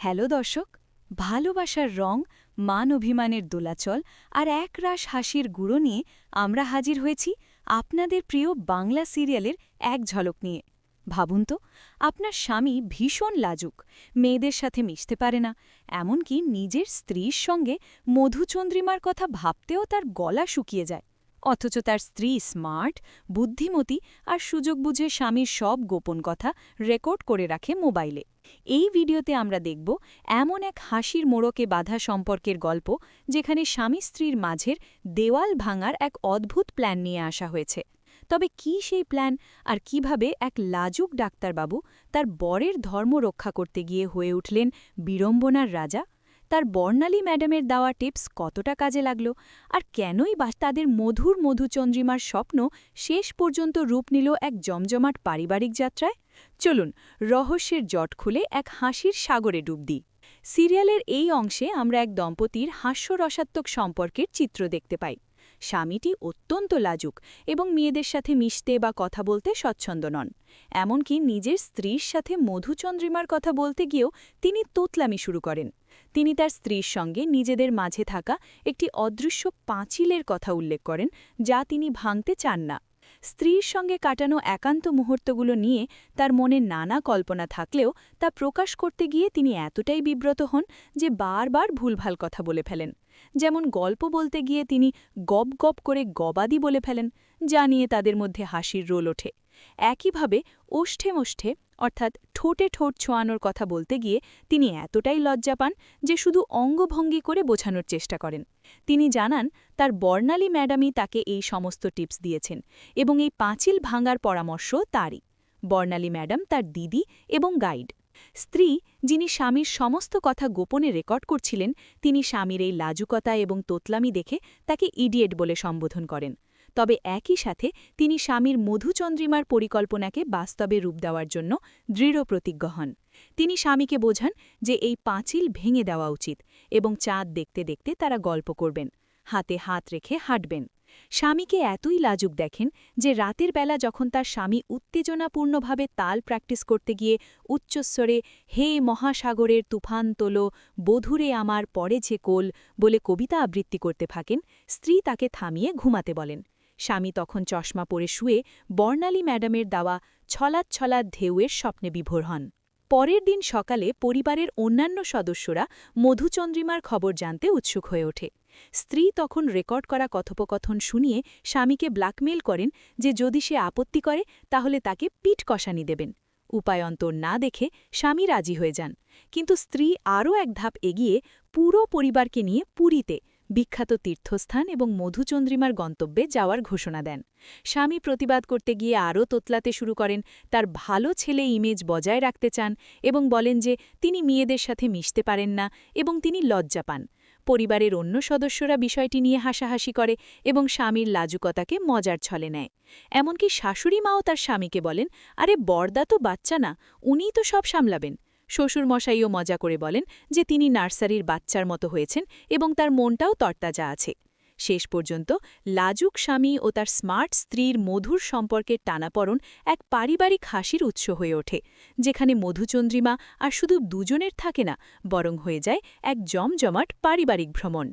Hello দর্শক, ভালোবাসার রং, মান অভিমানের দোলাচল আর একরাশ হাসির গুঁড়ো নিয়ে আমরা হাজির হয়েছি আপনাদের প্রিয় বাংলা সিরিয়ালের এক ঝলক নিয়ে। ভাবুন তো, আপনার স্বামী ভীষণ লাজুক, মেয়েদের সাথে মিশতে পারে না, এমনকি নিজের স্ত্রীর সঙ্গে মধুচন্দ্রিমার কথা ভাবতেও তার গলা শুকিয়ে যায়। অথচ তার স্ত্রী স্মার্ট, বুদ্ধিমতী আর সুযোগ বুঝে স্বামীর সব গোপন কথা রেকর্ড করে রাখে মোবাইলে। এই ভিডিওতে আমরা দেখব এমন এক হাসির মোড়কে বাঁধা সম্পর্কের গল্প, যেখানে স্বামী স্ত্রীর মাঝের দেওয়াল ভাঙার এক অদ্ভুত প্ল্যান নিয়ে আসা হয়েছে। তবে কি সেই প্ল্যান, আর কিভাবে এক লাজুক ডাক্তারবাবু তার বরের ধর্ম রক্ষা করতে গিয়ে হয়ে উঠলেন বিড়ম্বনার রাজা? তার বর্ণালী ম্যাডামের দেওয়া টিপস কতটা কাজে লাগল, আর কেনই বা তাদের মধুর মধুচন্দ্রিমার স্বপ্ন শেষ পর্যন্ত রূপ নিল এক জমজমাট পারিবারিক যাত্রায়? চলুন রহস্যের জট খুলে এক হাসির সাগরে ডুব দিই। সিরিয়ালের এই অংশে আমরা এক দম্পতির হাস্যরসাত্মক সম্পর্কের চিত্র দেখতে পাই। স্বামীটি অত্যন্ত লাজুক এবং মেয়েদের সাথে মিশতে বা কথা বলতে স্বচ্ছন্দ নন। এমনকি নিজের স্ত্রীর সাথে মধুচন্দ্রিমার কথা বলতে গিয়েও তিনি তোতলামি শুরু করেন। তিনি তার স্ত্রীর সঙ্গে নিজেদের মাঝে থাকা একটি অদৃশ্য পাঁচিলের কথা উল্লেখ করেন, যা তিনি ভাঙতে চান না। স্ত্রীর সঙ্গে কাটানো একান্ত মুহূর্তগুলো নিয়ে তার মনে নানা কল্পনা থাকলেও তা প্রকাশ করতে গিয়ে তিনি এতটাই বিব্রত হন যে বারবার ভুলভাল কথা বলে ফেলেন। যেমন গল্প বলতে গিয়ে তিনি গপ গপ করে গবাদি বলে ফেলেন, যা নিয়ে তাদের মধ্যে হাসির রোল ওঠে। একইভাবে ওষ্ঠে মোষ্ঠে অর্থাৎ ঠোঁটে ঠোঁট ছোঁয়ানোর কথা বলতে গিয়ে তিনি এতটাই লজ্জা পান যে শুধু অঙ্গভঙ্গি করে বোঝানোর চেষ্টা করেন। তিনি জানান তার বর্ণালী ম্যাডামই তাকে এই সমস্ত টিপস দিয়েছেন এবং এই পাঁচিল ভাঙার পরামর্শ তারই। বর্ণালী ম্যাডাম তার দিদি এবং গাইড। স্ত্রী, যিনি স্বামীর সমস্ত কথা গোপনে রেকর্ড করছিলেন, তিনি স্বামীর এই লাজুকতা এবং তোতলামি দেখে তাকে ইডিয়েট বলে সম্বোধন করেন। তবে একই সাথে তিনি স্বামীর মধুচন্দ্রিমার পরিকল্পনাকে বাস্তবে রূপ দেওয়ার জন্য দৃঢ় প্রতিজ্ঞ হন। তিনি স্বামীকে বোঝান যে এই পাঁচিল ভেঙে দেওয়া উচিত এবং চাঁদ দেখতে দেখতে তারা গল্প করবেন, হাতে হাত রেখে হাঁটবেন। স্বামীকে এতই লাজুক দেখেন যে রাতের বেলা যখন তার স্বামী উত্তেজনাপূর্ণভাবে তাল প্র্যাকটিস করতে গিয়ে উচ্চস্বরে হে মহাসাগরের তুফান তোলো, বধুরে আমার পড়ে যে কোল বলে কবিতা আবৃত্তি করতে থাকেন, স্ত্রী তাকে থামিয়ে ঘুমাতে বলেন। স্বামী তখন চশমা পরে শুয়ে বর্ণালী ম্যাডামের দেওয়া ছলাৎ ছলাৎ ঢেউয়ের স্বপ্নে বিভোর হন। পরের দিন সকালে পরিবারের অন্যান্য সদস্যরা মধুচন্দ্রিমার খবর জানতে উৎসুক হয়ে ওঠে। স্ত্রী তখন রেকর্ড করা কথোপকথন শুনিয়ে স্বামীকে ব্ল্যাকমেইল করেন যে যদি সে আপত্তি করে তাহলে তাকে পিঠ কষানি দেবেন। উপায়ন্তর না দেখে স্বামী রাজি হয়ে যান, কিন্তু স্ত্রী আরও এক ধাপ এগিয়ে পুরো পরিবারকে নিয়ে পুরীতে, বিখ্যাত তীর্থস্থান এবং মধুচন্দ্রিমার গন্তব্যে যাওয়ার ঘোষণা দেন। স্বামী প্রতিবাদ করতে গিয়ে আরও তোতলাতে শুরু করেন, তার ভালো ছেলে ইমেজ বজায় রাখতে চান এবং বলেন যে তিনি মেয়েদের সাথে মিশতে পারেন না এবং তিনি লজ্জা পান। পরিবারের অন্য সদস্যরা বিষয়টি নিয়ে হাসাহাসি করে এবং স্বামীর লাজুকতাকে মজার ছলে নেয়। এমনকি শাশুড়ি মাও তার স্বামীকে বলেন, আরে বরদা তো বাচ্চা না, উনিই তো সব সামলাবেন। শ্বশুরমশাইও মজা করে বলেন যে তিনি নার্সারির বাচ্চার মতো হয়েছেন এবং তার মনটাও তরতাজা আছে। শেষ পর্যন্ত লাজুক স্বামী ও তার স্মার্ট স্ত্রীর মধুর সম্পর্কের টানাপড়ন এক পারিবারিক হাসির উৎস হয়ে ওঠে, যেখানে মধুচন্দ্রিমা আর শুধু দুজনের থাকে না, বরং হয়ে যায় এক জমজমাট পারিবারিক ভ্রমণ।